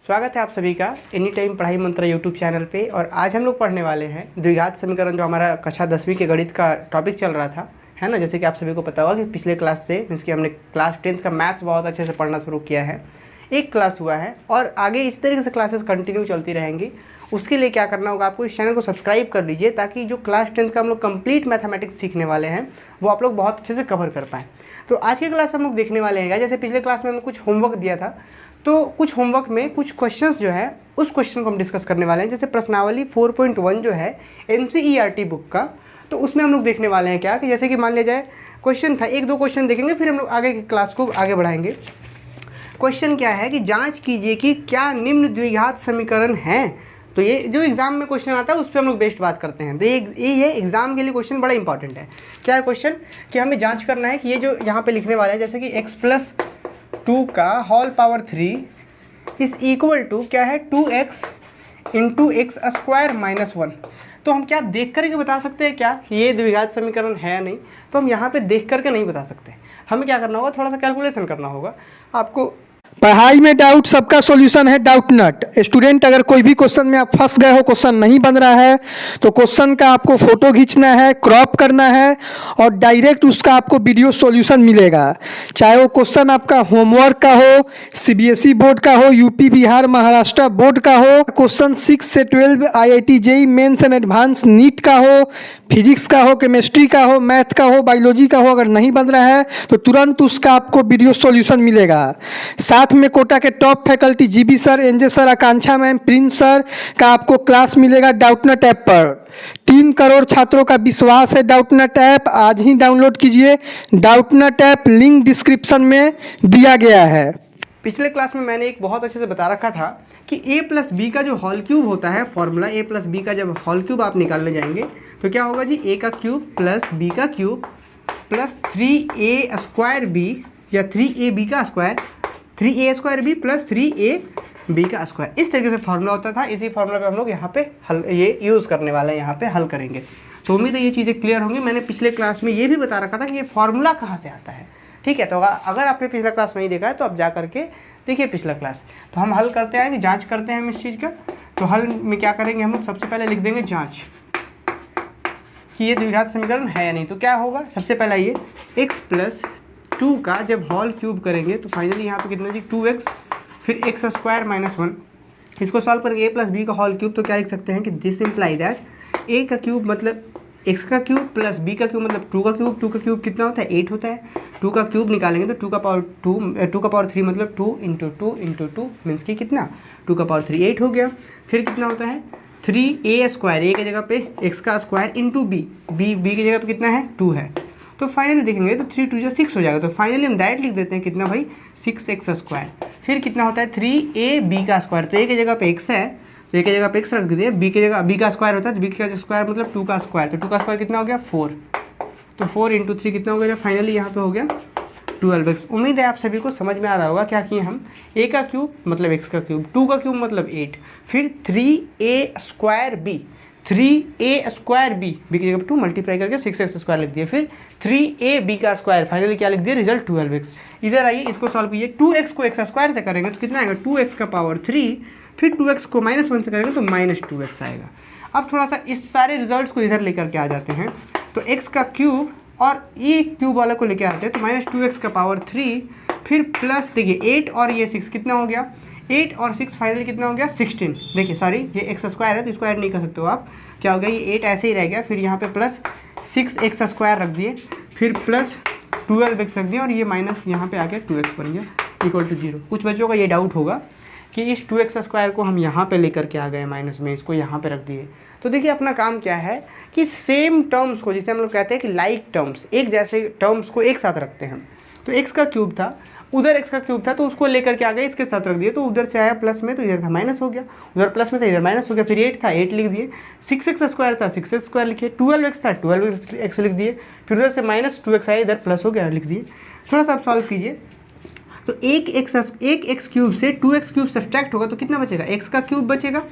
स्वागत है आप सभी का एनी टाइम पढ़ाई मंत्र यूट्यूब चैनल पे। और आज हम लोग पढ़ने वाले हैं द्विघात समीकरण, जो हमारा कक्षा 10वीं के गणित का टॉपिक चल रहा था, है ना। जैसे कि आप सभी को पता होगा कि पिछले क्लास से मीन्स कि हमने क्लास 10th का मैथ्स बहुत अच्छे से पढ़ना शुरू किया है। एक क्लास हुआ है और आगे इस तरीके से क्लासेस कंटिन्यू चलती रहेंगी। उसके लिए क्या करना होगा, आपको इस चैनल को सब्सक्राइब कर लीजिए ताकि जो क्लास 10th का हम लोग कंप्लीट मैथमेटिक्स सीखने वाले हैं वो आप लोग बहुत अच्छे से कवर कर पाएँ। तो आज की क्लास हम लोग देखने वाले हैं, जैसे पिछले क्लास में हमने कुछ होमवर्क दिया था, तो कुछ होमवर्क में कुछ क्वेश्चंस जो है उस क्वेश्चन को हम डिस्कस करने वाले हैं। जैसे प्रश्नावली 4.1 जो है NCERT बुक का, तो उसमें हम लोग देखने वाले हैं क्या कि जैसे कि मान लिया जाए क्वेश्चन था, एक दो क्वेश्चन देखेंगे फिर हम लोग आगे की क्लास को आगे बढ़ाएंगे। क्वेश्चन क्या है कि जांच कीजिए कि क्या निम्न द्विघात समीकरण है। तो ये जो एग्जाम में क्वेश्चन आता है उस पर हम लोग बेस्ट बात करते हैं। तो ये एग्जाम के लिए क्वेश्चन बड़ा इंपॉर्टेंट है। क्या है क्वेश्चन कि हमें जांच करना है कि ये जो यहाँ पे लिखने वाला है, जैसे कि x+2 का whole power 3 is equal to क्या है 2x इंटू x² - 1। तो हम क्या देख करके बता सकते हैं क्या कि ये द्विघात समीकरण है या नहीं। तो हम यहाँ पे देख करके नहीं बता सकते, हमें क्या करना होगा, थोड़ा सा कैलकुलेशन करना होगा आपको। पढ़ाई में डाउट सबका सॉल्यूशन है डाउट नट। स्टूडेंट अगर कोई भी क्वेश्चन में आप फंस गए हो, क्वेश्चन नहीं बन रहा है, तो क्वेश्चन का आपको फोटो खींचना है, क्रॉप करना है और डायरेक्ट उसका आपको वीडियो सॉल्यूशन मिलेगा। चाहे वो क्वेश्चन आपका होमवर्क का हो, CBSE बोर्ड का हो, यूपी बिहार महाराष्ट्र बोर्ड का हो, क्वेश्चन 6 से 12 IIT JEE mains and advance NEET का हो, फिजिक्स का हो, केमिस्ट्री का हो, मैथ का हो, बायोलॉजी का हो, अगर नहीं बन रहा है तो तुरंत उसका आपको वीडियो सॉल्यूशन मिलेगा। साथ में कोटा के top faculty GB sir, NJ sir, Akanksha ma'am, Prince sir का आपको क्लास मिलेगा डाउटनट ऐप पर। 3 करोड़ छात्रों का विश्वास है डाउटनट ऐप। आज ही डाउनलोड कीजिए डाउटनट ऐप, लिंक डिस्क्रिप्शन में दिया गया है। पिछले क्लास में मैंने एक बहुत अच्छे से बता रखा था कि a+b का जो होल क्यूब होता है, फॉर्मूला a+b का जब होल क्यूब आप निकालने जाएंगे तो क्या होगा जी, a का क्यूब प्लस b का क्यूब प्लस 3a² या 3ab का स्क्वायर, 3a² प्लस 3ab का स्क्वायर। इस तरीके से फार्मूला होता था। इसी फार्मूला पे हम लोग यहाँ पे हल ये यूज़ करने वाले हैं, यहाँ पे हल करेंगे। तो उम्मीद है ये चीज़ें क्लियर होंगी। मैंने पिछले क्लास में ये भी बता रखा था कि ये फार्मूला कहाँ से आता है, ठीक है। तो अगर आपने पिछला क्लास नहीं देखा है तो आप जा करके देखिए पिछला क्लास। तो हम हल करते हैं, जाँच करते हैं हम इस चीज़ का। तो हल में क्या करेंगे, हम लोग सबसे पहले लिख देंगे जाँच कि ये द्विघात समीकरण है या नहीं। तो क्या होगा, सबसे पहला ये x+2 का जब होल क्यूब करेंगे तो फाइनली यहाँ पे कितना जी 2x, फिर x² - 1। इसको सॉल्व करेंगे a+b का होल क्यूब, तो क्या लिख सकते हैं कि दिस इम्प्लाई दैट a का क्यूब मतलब x का क्यूब प्लस b का क्यूब मतलब 2 का क्यूब। 2 का क्यूब कितना होता है, 8 होता है। 2 का क्यूब निकालेंगे तो 2 का पावर 3 मतलब 2 × 2 मीन्स कि कितना 2 का पावर 3 8 हो गया। फिर कितना होता है 3a², a की जगह पे x² इंटू b की जगह पे कितना है 2 है। तो फाइनली देखेंगे तो 3 × 2 = 6 हो जाएगा। तो फाइनली हम डायरेक्ट लिख देते हैं कितना भाई 6x²। फिर कितना होता है 3ab का स्क्वायर, तो a की जगह पे x है तो a की जगह पे x रख दीजिए, b की जगह b का स्क्वायर होता है तो b का स्क्वायर मतलब 2 का स्क्वायर, तो 2 का स्क्वायर कितना हो गया 4। तो 4 × 3 कितना हो गया, फाइनली यहाँ पे हो गया 12x। उम्मीद है आप सभी को समझ में आ रहा होगा क्या किए हम। a का क्यूब मतलब x का क्यूब, 2 का क्यूब मतलब 8, फिर 3a²b, 3a²b b की जगह 2 मल्टीप्लाई करके 6x² लिख दिए, फिर 3ab का स्क्वायर, फाइनली क्या लिख दिया रिजल्ट 12x। इधर आइए इसको सॉल्व कीजिए, 2x को x² से करेंगे तो कितना आएगा 2x का पावर 3, फिर 2x को -1 से करेंगे तो -2x आएगा। अब थोड़ा सा इस सारे रिजल्ट्स को इधर लेकर के आ जाते हैं, तो x का क्यूब और ये क्यूब वाला को लेके आते हैं तो -2x का पावर 3, फिर प्लस देखिए 8 और ये 6 कितना हो गया 8 और 6 फाइनली कितना हो गया 16। देखिए सॉरी ये x² है तो इसको ऐड नहीं कर सकते हो आप, क्या हो गया ये 8 ऐसे ही रह गया, फिर यहाँ पे प्लस 6x² रख दिए, फिर प्लस 12x रख दिया और ये माइनस यहाँ पे आके 2x बन गया इक्वल टू 0। कुछ बच्चों का ये डाउट होगा कि इस 2x² को हम यहाँ पे लेकर के आ गए माइनस में, इसको यहाँ पे रख दिए। तो देखिए अपना काम क्या है कि सेम टर्म्स को, जिसे हम लोग कहते हैं कि लाइक टर्म्स, एक जैसे टर्म्स को एक साथ रखते हैं। तो x का क्यूब था, उधर x का क्यूब था तो उसको लेकर के आ गए इसके साथ रख दिए, तो उधर से आया प्लस में तो इधर था माइनस हो गया, उधर प्लस में था इधर माइनस हो गया, फिर 8 था 8 लिख दिए, 6x² था 6x² लिखिए, 12x था 12x लिख दिए, फिर उधर से -2x आया इधर प्लस हो गया लिख दिए। थोड़ा सा आप सॉल्व कीजिए तो एक एक्स क्यूब से 2x क्यूब सब्ट्रैक्ट होगा तो कितना बचेगा, x का क्यूब बचेगा,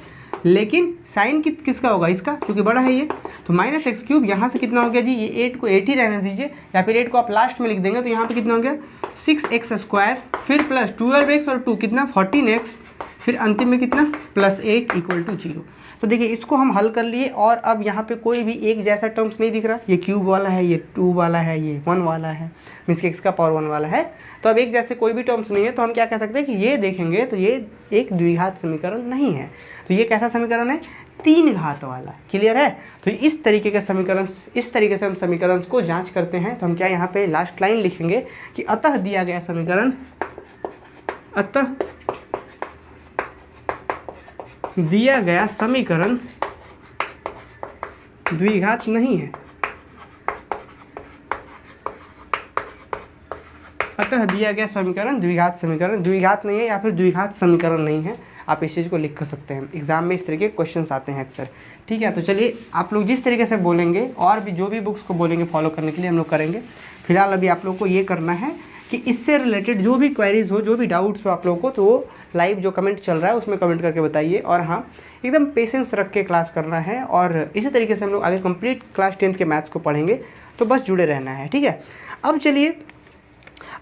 लेकिन साइन किसका होगा इसका, क्योंकि बड़ा है ये, तो -x³ यहाँ से कितना हो गया जी, ये 8 को 8 ही रहने दीजिए, या फिर 8 को आप लास्ट में लिख देंगे तो यहाँ पे कितना हो गया 6x², फिर प्लस 12x और 2 कितना 14x, फिर अंतिम में कितना +8 इक्वल टू 0। तो देखिए इसको हम हल कर लिए और अब यहाँ पे कोई भी एक जैसा टर्म्स नहीं दिख रहा, ये क्यूब वाला है, ये 2 वाला है, ये 1 वाला है, मीन्स कि x का पावर 1 वाला है। तो अब एक जैसे कोई भी टर्म्स नहीं है तो हम क्या कह सकते हैं कि ये देखेंगे तो ये एक द्विघात समीकरण नहीं है। तो ये कैसा समीकरण है, 3 घात वाला। क्लियर है। तो इस तरीके के समीकरण, इस तरीके से हम समीकरण को जांच करते हैं। तो हम क्या यहाँ पे लास्ट लाइन लिखेंगे कि अतः दिया गया समीकरण, अतः दिया गया समीकरण द्विघात नहीं है। अतः दिया गया समीकरण द्विघात नहीं है या फिर द्विघात समीकरण नहीं है। आप इस चीज़ को लिख कर सकते हैं, एग्जाम में इस तरीके के क्वेश्चंस आते हैं अक्सर। ठीक है, तो चलिए आप लोग जिस तरीके से बोलेंगे और भी जो भी बुक्स को बोलेंगे फॉलो करने के लिए हम लोग करेंगे। फिलहाल अभी आप लोग को ये करना है कि इससे रिलेटेड जो भी क्वेरीज हो, जो भी डाउट्स हो आप लोगों को, तो वो लाइव जो कमेंट चल रहा है उसमें कमेंट करके बताइए। और हाँ, एकदम पेशेंस रख के क्लास करना है और इसी तरीके से हम लोग आगे कंप्लीट क्लास 10th के मैथ्स को पढ़ेंगे। तो बस जुड़े रहना है। ठीक है, अब चलिए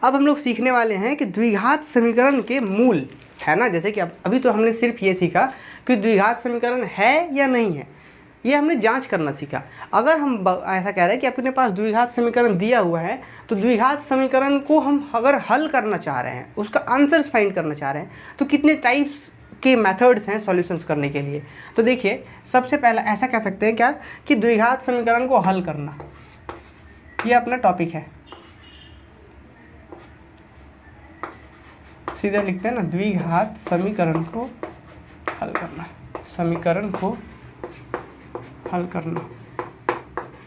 अब हम लोग सीखने वाले हैं कि द्विघात समीकरण के मूल, है ना। जैसे कि अभी तो हमने सिर्फ ये सीखा कि द्विघात समीकरण है या नहीं है, ये हमने जांच करना सीखा। अगर हम ऐसा कह रहे हैं कि अपने पास द्विघात समीकरण दिया हुआ है, तो द्विघात समीकरण को हम अगर हल करना चाह रहे हैं, उसका आंसर्स फाइंड करना चाह रहे हैं, तो कितने टाइप्स के मेथड्स हैं सॉल्यूशंस करने के लिए। तो देखिए सबसे पहला ऐसा कह सकते हैं क्या कि द्विघात समीकरण को हल करना, ये अपना टॉपिक है। सीधा लिखते हैं ना, द्विघात समीकरण को हल करना, समीकरण को हल करना।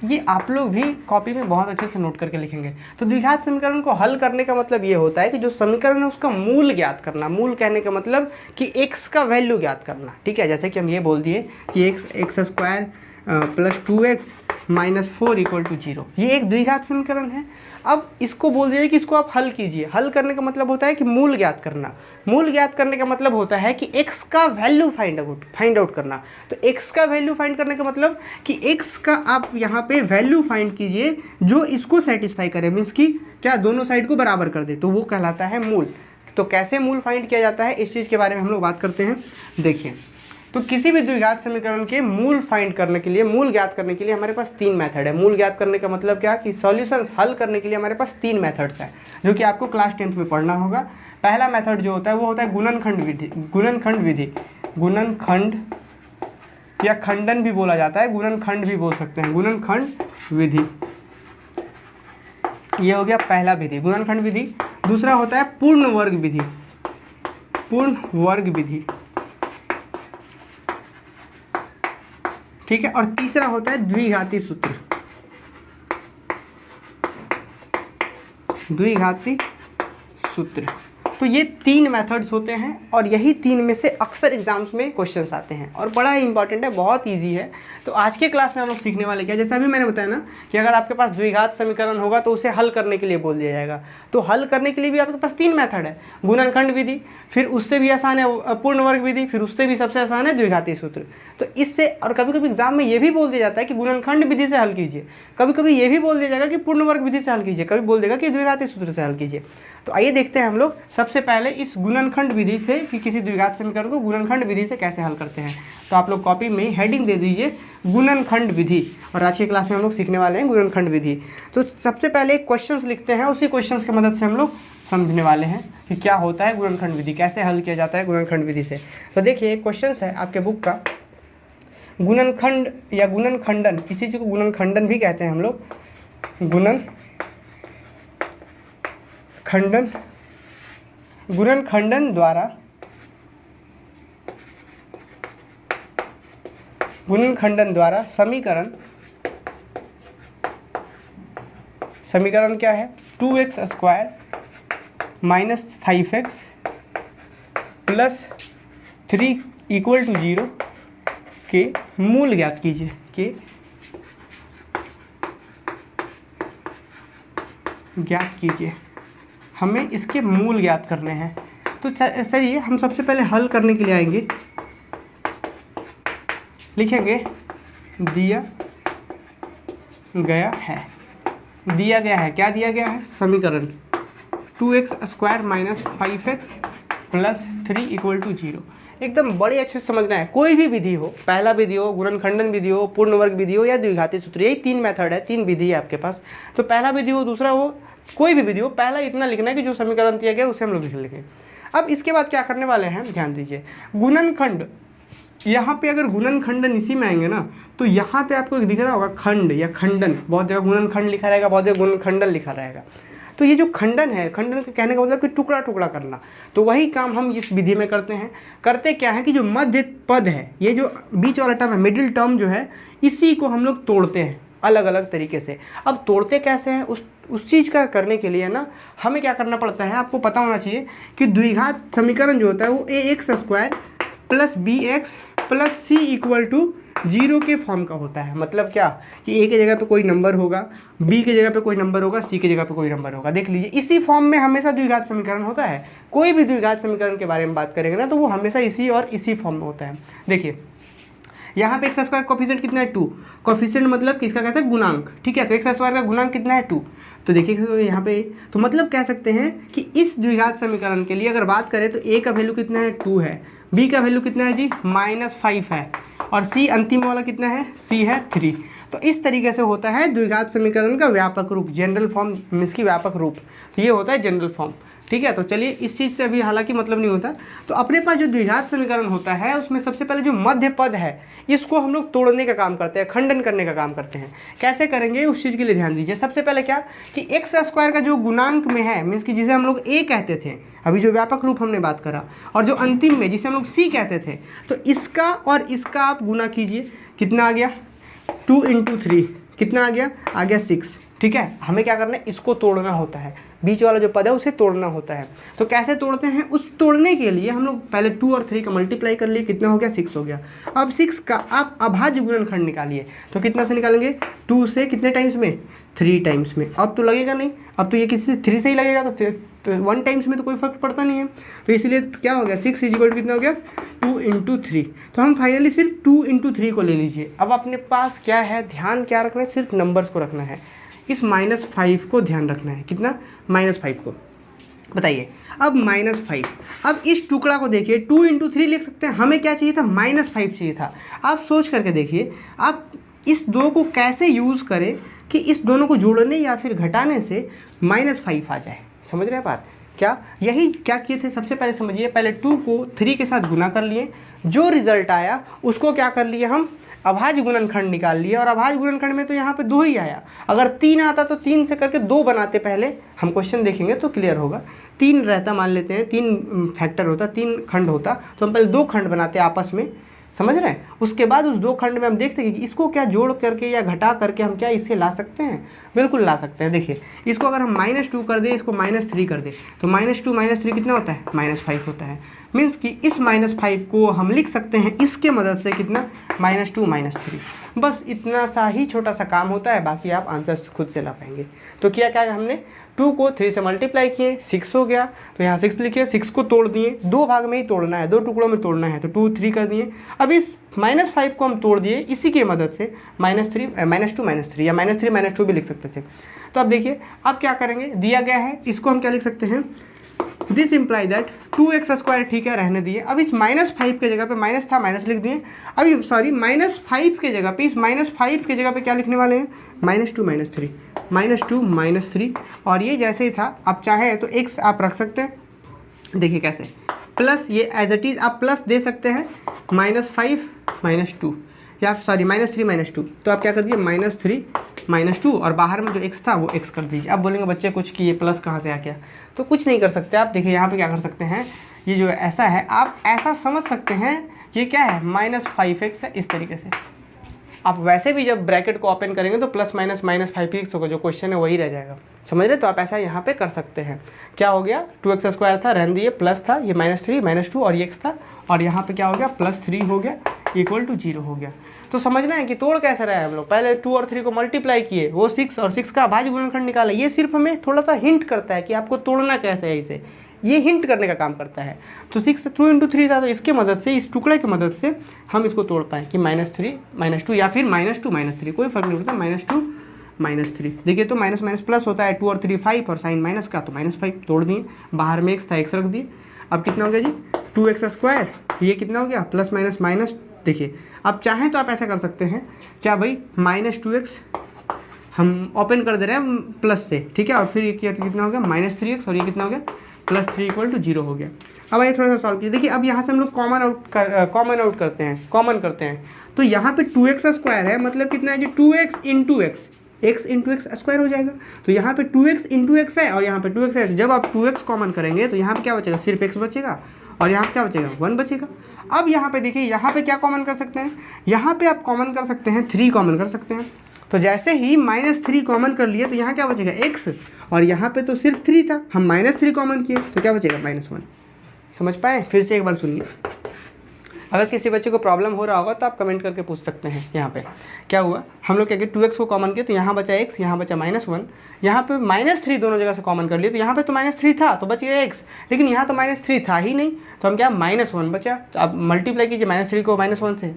ये आप लोग भी कॉपी में बहुत अच्छे से नोट करके लिखेंगे। तो द्विघात समीकरण को हल करने का मतलब ये होता है कि जो समीकरण है उसका मूल ज्ञात करना। मूल कहने का मतलब कि x का वैल्यू ज्ञात करना। ठीक है, जैसे कि हम ये बोल दिए कि x² + 2x - 4 = 0, ये एक द्विघात समीकरण है। अब इसको बोल दिया कि इसको आप हल कीजिए। हल करने का मतलब होता है कि मूल ज्ञात करना। मूल ज्ञात करने का मतलब होता है कि x का वैल्यू फाइंड आउट करना। तो x का वैल्यू फाइंड करने का मतलब कि x का आप यहाँ पे वैल्यू फाइंड कीजिए जो इसको सेटिस्फाई करे, मीन्स कि क्या दोनों साइड को बराबर कर दे, तो वो कहलाता है मूल। तो कैसे मूल फाइंड किया जाता है, इस चीज़ के बारे में हम लोग बात करते हैं। देखिए, तो किसी भी द्विघात समीकरण के मूल फाइंड करने के लिए, मूल ज्ञात करने के लिए हमारे पास 3 मेथड है। मूल ज्ञात करने का मतलब क्या कि सॉल्यूशंस हल करने के लिए हमारे पास 3 मेथड्स हैं जो कि आपको क्लास 10th में पढ़ना होगा। पहला मेथड जो होता है वो होता है गुणनखंड विधि। गुणनखंड या खंडन भी बोला जाता है, गुणनखंड भी बोल सकते हैं, गुणनखंड विधि। ये हो गया पहला विधि, गुणनखंड विधि। दूसरा होता है पूर्ण वर्ग विधि, पूर्ण वर्ग विधि। ठीक है, और तीसरा होता है द्विघाती सूत्र, द्विघाती सूत्र। तो ये 3 मेथड्स होते हैं और यही 3 में से अक्सर एग्जाम्स में क्वेश्चंस आते हैं और बड़ा ही इंपॉर्टेंट है, बहुत इजी है। तो आज के क्लास में हम लोग सीखने वाले क्या, जैसे अभी मैंने बताया ना कि अगर आपके पास द्विघात समीकरण होगा तो उसे हल करने के लिए बोल दिया जाएगा। तो हल करने के लिए भी आपके पास 3 मेथड है, गुणनखंड विधि, फिर उससे भी आसान है पूर्ण वर्ग विधि, फिर उससे भी सबसे आसान है द्विघाती सूत्र। तो इससे, और कभी कभी एग्जाम में ये भी बोल दिया जाता है कि गुणनखंड विधि से हल कीजिए, कभी कभी ये भी बोल दिया जाएगा कि पूर्ण वर्ग विधि से हल कीजिए, कभी बोल देगा कि द्विघाती सूत्र से हल कीजिए। तो आइए देखते हैं हम लोग सबसे पहले इस गुणनखंड विधि से कि किसी द्विघात समीकरण को गुणनखंड विधि से कैसे हल करते हैं। तो आप लोग कॉपी में हेडिंग दे दीजिए गुणनखंड विधि, और आज की क्लास में हम लोग सीखने वाले हैं गुणनखंड विधि। तो सबसे पहले एक क्वेश्चंस लिखते हैं, उसी क्वेश्चंस की मदद से हम लोग समझने वाले हैं कि क्या होता है गुणनखंड विधि, कैसे हल किया जाता है गुणनखंड विधि से। तो देखिए एक क्वेश्चन है आपके बुक का, गुणनखंड या गुणनखंडन, इसी चीज़ को गुणनखंडन भी कहते हैं हम लोग, गुणनखंडन द्वारा समीकरण क्या है, 2x² - 5x + 3 = 0 के मूल ज्ञात कीजिए, के ज्ञात कीजिए। हमें इसके मूल ज्ञात करने हैं। तो चलिए हम सबसे पहले हल करने के लिए आएंगे, लिखेंगे दिया गया है, क्या दिया गया है, समीकरण 2x² - 5x + 3 = 0। एकदम बड़े अच्छे से समझना है। कोई भी विधि हो, पहला विधि हो, गुणनखंडन विधि हो, पूर्ण वर्ग विधि हो या द्विघाती सूत्र, यही 3 मेथड है, 3 विधि है आपके पास। तो पहला विधि हो, दूसरा हो, कोई भी विधि हो, पहला इतना लिखना है कि जो समीकरण दिया गया उसे हम लोग लिख लेंगे। अब इसके बाद क्या करने वाले हैं, ध्यान दीजिए। गुणनखंड, यहाँ पे अगर गुणनखंडन इसी में आएंगे ना, तो यहाँ पे आपको दिख रहा होगा खंड या खंडन, बहुत जगह गुणनखंड लिखा रहेगा, बहुत जगह गुणनखंडन लिखा रहेगा। तो ये जो खंडन है, खंडन के कहने का मतलब कि टुकड़ा टुकड़ा करना, तो वही काम हम इस विधि में करते हैं। करते क्या है कि जो मध्य पद है, ये जो बीच वाला टर्म है, मिडिल टर्म जो है, इसी को हम लोग तोड़ते हैं अलग अलग तरीके से। अब तोड़ते कैसे हैं, उस चीज़ का करने के लिए ना हमें क्या करना पड़ता है, आपको पता होना चाहिए कि द्विघात समीकरण जो होता है वो ax² plus bx plus c equal to 0 के फॉर्म का होता है। मतलब क्या कि a की जगह पे कोई नंबर होगा, b की जगह पे कोई नंबर होगा, c की जगह पे कोई नंबर होगा। देख लीजिए, इसी फॉर्म में हमेशा द्विघात समीकरण होता है। कोई भी द्विघात समीकरण के बारे में बात करेंगे ना, तो वो हमेशा इसी और इसी फॉर्म में होता है। देखिए यहाँ पे x² कोफिशिएंट कितना है 2, कोफिशिएंट मतलब किसका कहते हैं, गुणांक, ठीक है। तो x² का गुणांक कितना है 2, तो देखिए यहाँ पे, तो मतलब कह सकते हैं कि इस द्विघात समीकरण के लिए अगर बात करें तो a का वैल्यू कितना है 2 है, b का वैल्यू कितना है जी -5 है, और c अंतिम वाला कितना है, c है 3। तो इस तरीके से होता है द्विघात समीकरण का व्यापक रूप, जनरल फॉर्म मीन्स की व्यापक रूप, तो ये होता है जनरल फॉर्म, ठीक है। तो चलिए, इस चीज़ से अभी हालांकि मतलब नहीं होता। तो अपने पास जो द्विघात समीकरण होता है उसमें सबसे पहले जो मध्य पद है इसको हम लोग तोड़ने का काम करते हैं, खंडन करने का काम करते हैं। कैसे करेंगे उस चीज़ के लिए ध्यान दीजिए। सबसे पहले क्या कि x² का जो गुणांक में है, मीन्स कि जिसे हम लोग a कहते थे, अभी जो व्यापक रूप हमने बात करा, और जो अंतिम में जिसे हम लोग c कहते थे, तो इसका और इसका आप गुना कीजिए। कितना आ गया, 2 × 3 कितना आ गया 6, ठीक है। हमें क्या करना है, इसको तोड़ना होता है, बीच वाला जो पद है उसे तोड़ना होता है। तो कैसे तोड़ते हैं, उस तोड़ने के लिए हम लोग पहले 2 और 3 का मल्टीप्लाई कर लिए, कितना हो गया 6 हो गया। अब 6 का आप अभाज्य गुणनखंड निकालिए, तो कितना से निकालेंगे, 2 से कितने टाइम्स में, 3 टाइम्स में। अब तो लगेगा नहीं, अब तो ये किसी से 3 से ही लगेगा, तो 1 टाइम्स में तो कोई फर्क पड़ता नहीं है। तो इसलिए क्या हो गया, 6 = कितना हो गया 2 × 3। तो हम फाइनली सिर्फ 2 × 3 को ले लीजिए। अब अपने पास क्या है, ध्यान क्या रखना है, सिर्फ नंबर्स को रखना है। इस -5 को ध्यान रखना है, कितना, -5 को, बताइए। अब -5, अब इस टुकड़ा को देखिए, 2 × 3 लिख सकते हैं, हमें क्या चाहिए था, -5 चाहिए था। आप सोच करके देखिए, आप इस 2 को कैसे यूज़ करें कि इस दोनों को जोड़ने या फिर घटाने से -5 आ जाए। समझ रहे हैं बात, क्या यही क्या किए थे, सबसे पहले समझिए। पहले 2 को 3 के साथ गुना कर लिए, जो रिजल्ट आया उसको क्या कर लिए, हम अभाज्य गुणनखंड निकाल लिए, और अभाज्य गुणनखंड में तो यहाँ पे 2 ही आया। अगर 3 आता तो 3 से करके 2 बनाते, पहले हम क्वेश्चन देखेंगे तो क्लियर होगा। 3 रहता, मान लेते हैं 3 फैक्टर होता, 3 खंड होता, तो हम पहले 2 खंड बनाते आपस में, समझ रहे हैं। उसके बाद उस 2 खंड में हम देखते हैं कि इसको क्या जोड़ करके या घटा करके हम क्या इससे ला सकते हैं, बिल्कुल ला सकते हैं। देखिए, इसको अगर हम -2 कर दें, इसको -3 कर दें, तो -2 -3 कितना होता है, -5 होता है। मीन्स कि इस -5 को हम लिख सकते हैं इसके मदद से, कितना, -2 -3। बस इतना सा ही छोटा सा काम होता है, बाकी आप आंसर खुद से ला पाएंगे। तो क्या क्या हमने 2 को 3 से मल्टीप्लाई किए, 6 हो गया, तो यहाँ 6 लिखिए, 6 को तोड़ दिए, 2 भाग में ही तोड़ना है, 2 टुकड़ों में तोड़ना है, तो 2 3 कर दिए। अब इस -5 को हम तोड़ दिए इसी की मदद से, -2 -3 या -3 -2 भी लिख सकते थे। तो अब देखिए, अब क्या करेंगे, दिया गया है, इसको हम क्या लिख सकते हैं, दिस इम्प्लाई दैट 2x², ठीक है, रहने दिए। अब इस -5 के जगह पे माइनस था, माइनस लिख दिए। अभी सॉरी, -5 के जगह पे, इस -5 के जगह पे क्या लिखने वाले हैं, -2 -3, -2 -3, और ये जैसे ही था, आप चाहे तो x आप रख सकते हैं। देखिए कैसे, प्लस ये एज इट इज़ आप प्लस दे सकते हैं, -5 -2, या सॉरी -3 -2, तो आप क्या कर दीजिए, -3 -2, और बाहर में जो x था वो x कर दीजिए। अब बोलेंगे बच्चे कुछ कि ये प्लस कहाँ से आ गया, तो कुछ नहीं कर सकते आप। देखिए यहाँ पे क्या कर सकते हैं, ये जो ऐसा है, आप ऐसा समझ सकते हैं, ये क्या है, -5x है, इस तरीके से। आप वैसे भी जब ब्रैकेट को ओपन करेंगे तो प्लस माइनस -5x होगा, जो क्वेश्चन है वही रह जाएगा, समझ रहे। तो आप ऐसा यहाँ पे कर सकते हैं। क्या हो गया, 2x² था, रहने दिए, प्लस था, ये -3 -2 और ये x था, और यहाँ पे क्या हो गया, +3 हो गया, = 0 हो गया। तो समझना है कि तोड़ कैसे रहा है, हम लोग पहले 2 और 3 को मल्टीप्लाई किए, वो 6 और 6 का अभाज्य गुणनखंड निकाला। ये सिर्फ हमें थोड़ा सा हिंट करता है कि आपको तोड़ना कैसे है, इसे ये हिंट करने का काम करता है। तो 6 2 × 3 था, तो इसके मदद से, इस टुकड़े की मदद से हम इसको तोड़ पाएँ कि -3 -2 या फिर -2 -3, कोई फर्क नहीं पड़ता, -2 -3। देखिए तो माइनस माइनस प्लस होता है, 2 और 3 5, और साइन माइनस का तो -5 तोड़ दिए, बाहर में x था, x रख दिए। अब कितना हो गया जी, 2x², ये कितना हो गया प्लस माइनस माइनस। देखिए अब चाहें तो आप ऐसा कर सकते हैं, क्या भाई -2x हम ओपन कर दे रहे हैं प्लस से, ठीक है, और फिर ये कितना हो गया -3x, और ये कितना हो गया +3 = 0 हो गया। अब ये थोड़ा सा सॉल्व कीजिए। देखिए अब यहाँ से हम लोग कॉमन आउट करते हैं, तो यहाँ पे 2x² है, मतलब कितना है जी 2x × x, x × x² हो जाएगा। तो यहाँ पे 2x × x है और यहाँ पे 2x है। जब आप 2x कॉमन करेंगे तो यहाँ पे क्या बचेगा, सिर्फ x बचेगा, और यहाँ पे क्या बचेगा 1 बचेगा। अब यहाँ पे देखिए, यहाँ पे क्या कॉमन कर सकते हैं, यहाँ पे आप कॉमन कर सकते हैं 3 कॉमन कर सकते हैं। तो जैसे ही -3 कॉमन कर लिए तो यहाँ क्या बचेगा x, और यहाँ पे तो सिर्फ 3 था, हम -3 कॉमन किए तो क्या बचेगा -1। समझ पाए? फिर से एक बार सुनिए। अगर किसी बच्चे को प्रॉब्लम हो रहा होगा तो आप कमेंट करके पूछ सकते हैं। यहाँ पे क्या हुआ, हम लोग क्या किए 2x को कॉमन किए तो यहाँ बचा x, यहाँ बचा -1, यहाँ पे -3 दोनों जगह से कॉमन कर लिए तो यहाँ पे तो -3 था तो बच गया x, लेकिन यहाँ तो -3 था ही नहीं, तो हम क्या -1 बचा। तो अब मल्टीप्लाई कीजिए -3 को -1 से,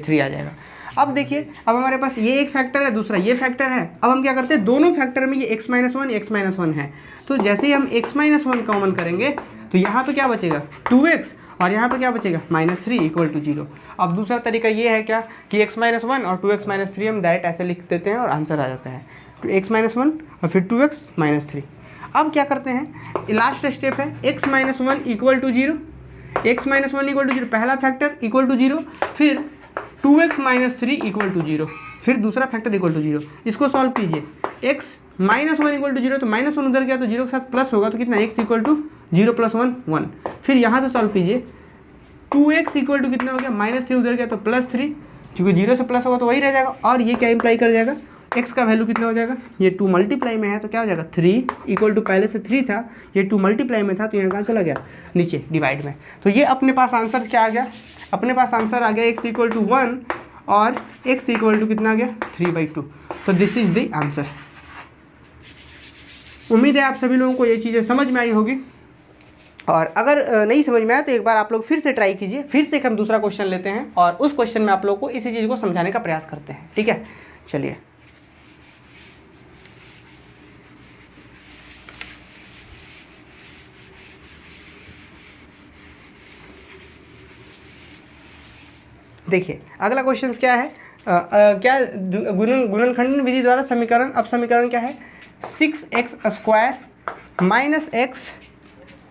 3 आ जाएगा। अब देखिए, अब हमारे पास ये एक फैक्टर है, दूसरा ये फैक्टर है। अब हम क्या करते हैं, दोनों फैक्टर में ये x -1 है, तो जैसे ही हम x -1 कॉमन करेंगे तो यहाँ पे क्या बचेगा 2x, और यहाँ पे क्या बचेगा -3 = 0। अब दूसरा तरीका ये है क्या कि x -1 और 2x -3 हम डायरेक्ट ऐसे लिख देते हैं और आंसर आ जाता है, तो x -1 और फिर 2x -3। अब क्या करते हैं, लास्ट स्टेप है x -1 = 0, x -1 = 0 पहला फैक्टर = 0, फिर 2x -3 = 0, फिर दूसरा फैक्टर = 0। इसको सॉल्व कीजिए, x -1 = 0 तो -1 उधर गया तो 0 के साथ प्लस होगा, तो कितना x = 0 + 1 1। फिर यहाँ से सॉल्व कीजिए, 2x = कितना हो गया, -3 उधर गया तो +3, क्योंकि 0 से प्लस होगा तो वही रह जाएगा। और ये क्या इंप्लाई कर जाएगा, x का वैल्यू कितना हो जाएगा, ये 2 मल्टीप्लाई में है तो क्या हो जाएगा 3 = पहले से 3 था, ये 2 मल्टीप्लाई में था तो यहाँ कहाँ चला गया, नीचे डिवाइड में। तो ये अपने पास आंसर क्या आ गया, अपने पास आंसर आ गया x = 1 और x = कितना आ गया 3/2। तो दिस इज द आंसर। उम्मीद है आप सभी लोगों को ये चीज़ें समझ में आई होगी, और अगर नहीं समझ में आया तो एक बार आप लोग फिर से ट्राई कीजिए। फिर से हम दूसरा क्वेश्चन लेते हैं और उस क्वेश्चन में आप लोगों को इसी चीज़ को समझाने का प्रयास करते हैं, ठीक है। चलिए, देखिए अगला क्वेश्चन क्या है, क्या गुणनखंड विधि द्वारा समीकरण, अब समीकरण क्या है 6x² - x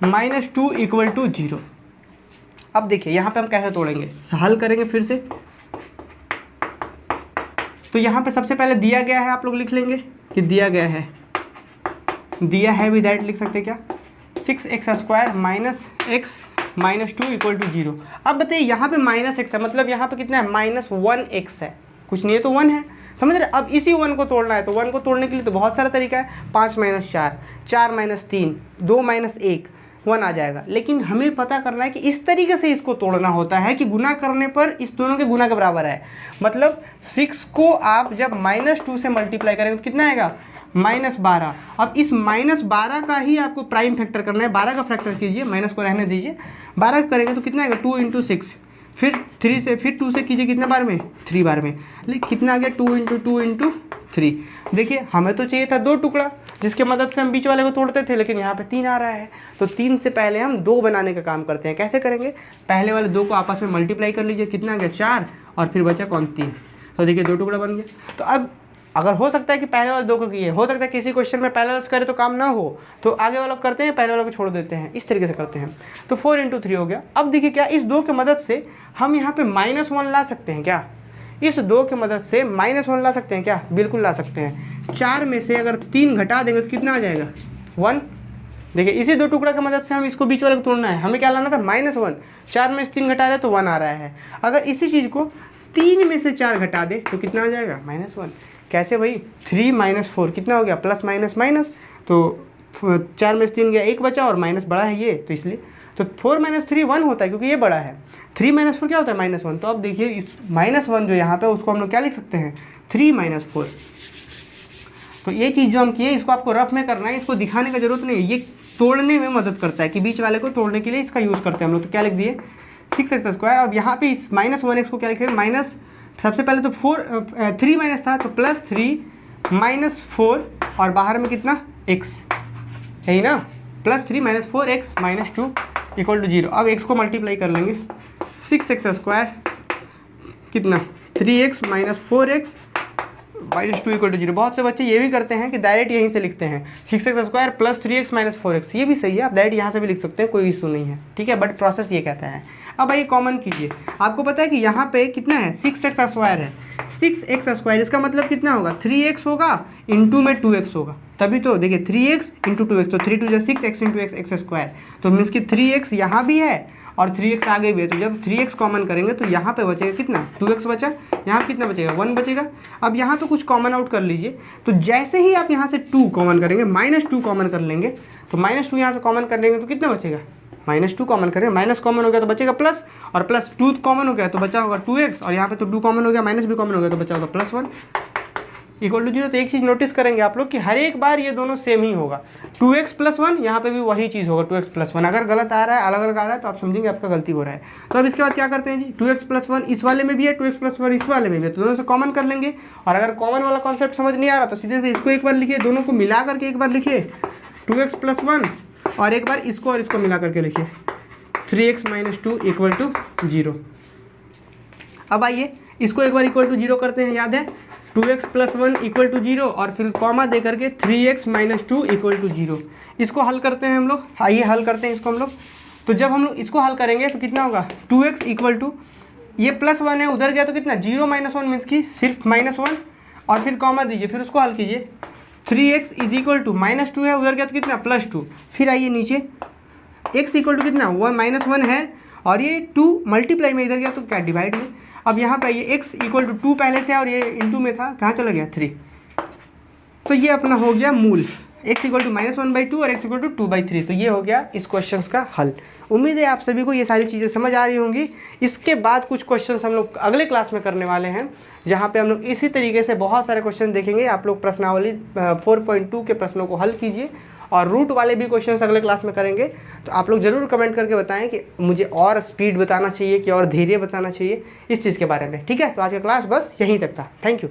-2 = 0। अब देखिए यहाँ पे हम कैसे तोड़ेंगे, हल करेंगे फिर से। तो यहाँ पे सबसे पहले दिया गया है, आप लोग लिख लेंगे कि दिया गया है विद दैट लिख सकते हैं क्या, 6x² - x -2 = 0। अब बताइए यहाँ पे -x है, मतलब यहाँ पे कितना है -1x है, कुछ नहीं है तो 1 है, समझ रहे। अब इसी 1 को तोड़ना है, तो 1 को तोड़ने के लिए तो बहुत सारा तरीका है, 5 - 4, 4 - 3, 2 - 1, 1 आ जाएगा। लेकिन हमें पता करना है कि इस तरीके से इसको तोड़ना होता है कि गुना करने पर इस दोनों के गुना के बराबर है। मतलब 6 को आप जब -2 से मल्टीप्लाई करेंगे तो कितना आएगा -12। अब इस -12 का ही आपको प्राइम फैक्टर करना है, 12 का फैक्टर कीजिए, माइनस को रहने दीजिए, 12 करेंगे तो कितना आएगा 2 × 6, फिर 3 से, फिर 2 से कीजिए कितने बार में 3 बार में, लेकिन कितना आ गया 2 × 2 × 3। देखिए हमें तो चाहिए था 2 टुकड़ा जिसके मदद से हम बीच वाले को तोड़ते थे, लेकिन यहाँ पे 3 आ रहा है, तो 3 से पहले हम 2 बनाने का काम करते हैं। कैसे करेंगे, पहले वाले 2 को आपस में मल्टीप्लाई कर लीजिए, कितना आ गया 4, और फिर बचा कौन 3, तो देखिए 2 टुकड़ा बन गया। तो अब अगर हो सकता है कि पहले वाले 2 को किए, हो सकता है किसी क्वेश्चन में पहले वाला करे तो काम ना हो, तो आगे वाला करते हैं, पहले वाला को छोड़ देते हैं, इस तरीके से करते हैं। तो 4 × 3 हो गया। अब देखिए क्या इस 2 की मदद से हम यहाँ पे -1 ला सकते हैं क्या, इस 2 की मदद से -1 ला सकते हैं क्या, बिल्कुल ला सकते हैं। 4 में से अगर 3 घटा देंगे तो कितना आ जाएगा 1। देखिए इसी 2 टुकड़ा की मदद से हम इसको बीच वाले को तोड़ना है, हमें क्या लाना था -1, 4 में से 3 घटा रहे तो 1 आ रहा है। अगर इसी चीज़ को 3 में से 4 घटा दे तो कितना आ जाएगा -1। कैसे भाई, 3 - 4 कितना हो गया, प्लस माइनस माइनस, तो 4 में से 3 गया, 1 बचा और माइनस बड़ा है ये, तो इसलिए तो 4 - 3 1 होता है क्योंकि ये बड़ा है। 3 - 4 क्या होता है -1। तो अब देखिए इस -1 जो यहाँ पे उसको हम लोग क्या लिख सकते हैं 3 - 4। तो ये चीज़ जो हम किए इसको आपको रफ में करना है, इसको दिखाने का जरूरत नहीं है, ये तोड़ने में मदद करता है कि बीच वाले को तोड़ने के लिए इसका यूज़ करते हैं हम लोग। तो क्या लिख दिए 6x²। अब यहाँ पे इस -1x को क्या लिखेंगे, माइनस, सबसे पहले तो 3 माइनस था तो +3 - 4 और बाहर में कितना x, यही ना, +3 - 4x - 2 इक्वल टू 0। अब x को मल्टीप्लाई कर लेंगे, 6x² कितना 3x minus 4x minus 2 equal to 0। बहुत से बच्चे ये भी करते हैं कि डायरेक्ट यहीं से लिखते हैं 6x² plus 3x minus 4x, ये भी सही है, आप डायरेक्ट यहाँ से भी लिख सकते हैं, कोई इशू नहीं है, ठीक है, बट प्रोसेस ये कहता है। अब आइए कॉमन कीजिए, आपको पता है कि यहाँ पे कितना है 6x² है, 6x², इसका मतलब कितना होगा 3x होगा, इंटू में 2x होगा, तभी तो देखिए 3x इंटू 2x, तो 3 2 6 x इंटू x², तो मीन्स कि 3x यहाँ भी है और 3x आगे भी है, तो जब 3x कॉमन करेंगे तो यहाँ पे बचेगा कितना 2x बचा, यहाँ कितना बचेगा 1 बचेगा। अब यहाँ तो कुछ कॉमन आउट कर लीजिए, तो जैसे ही आप यहाँ से 2 कॉमन करेंगे, -2 कॉमन कर लेंगे, तो -2 यहाँ से कॉमन कर लेंगे तो कितना बचेगा, -2 कॉमन करेंगे, माइनस कॉमन हो गया तो बचेगा प्लस, और प्लस 2 कॉमन हो गया तो बचा होगा 2x, और यहाँ पे तो 2 कॉमन हो गया, माइनस भी कॉमन हो गया तो बचा होगा +1 इक्वल टू 0। तो एक चीज़ नोटिस करेंगे आप लोग कि हर एक बार ये दोनों सेम ही होगा, 2x + 1 यहाँ पे भी वही चीज़ होगा 2x + 1। अगर गलत आ रहा है, अलग अलग आ रहा है, तो आप समझेंगे आपका गलती हो रहा है। तो अब इसके बाद क्या करते हैं जी, 2x + 1 इस वाले में भी है, 2x + 1 इस वाले में भी है, तो दोनों से कॉमन कर लेंगे। और अगर कॉमन वाला कॉन्सेप्ट समझ नहीं आ रहा तो सीधे से इसको एक बार लिखिए, दोनों को मिला करके एक बार लिखिए 2x + 1, और एक बार इसको और इसको मिला करके लिखिए 3x - 2 इक्वल टू 0। अब आइए इसको एक बार इक्वल टू 0 करते हैं, याद है 2x + 1 इक्वल टू 0, और फिर कॉमा दे करके 3x - 2 इक्वल टू 0। इसको हल करते हैं हम लोग, आइए हल करते हैं इसको हम लोग। तो जब हम लोग इसको हल करेंगे तो कितना होगा 2x इक्वल टू, ये +1 है उधर गया तो कितना 0 - 1 मीन्स की सिर्फ -1, और फिर कॉमा दीजिए, फिर उसको हल कीजिए 3x इक्वल टू -2 है उधर गया तो कितना +2, फिर आइए नीचे x इक्वल टू कितना -1 है, और ये 2 मल्टीप्लाई में इधर गया तो क्या डिवाइड में। अब यहाँ पे आइए x इक्वल टू 2 पहले से है और ये इंटू में था, कहाँ चला गया 3, तो ये अपना हो गया मूल, x इक्वल टू -1/2 और x इक्वल टू 2/3। तो ये हो गया इस क्वेश्चन का हल। उम्मीद है आप सभी को ये सारी चीज़ें समझ आ रही होंगी। इसके बाद कुछ क्वेश्चन हम लोग अगले क्लास में करने वाले हैं, जहाँ पे हम लोग इसी तरीके से बहुत सारे क्वेश्चन देखेंगे। आप लोग प्रश्नावली 4.2 के प्रश्नों को हल कीजिए, और रूट वाले भी क्वेश्चंस अगले क्लास में करेंगे। तो आप लोग ज़रूर कमेंट करके बताएं कि मुझे और स्पीड बताना चाहिए कि और धैर्य बताना चाहिए इस चीज़ के बारे में, ठीक है। तो आज का क्लास बस यहीं तक था, थैंक यू।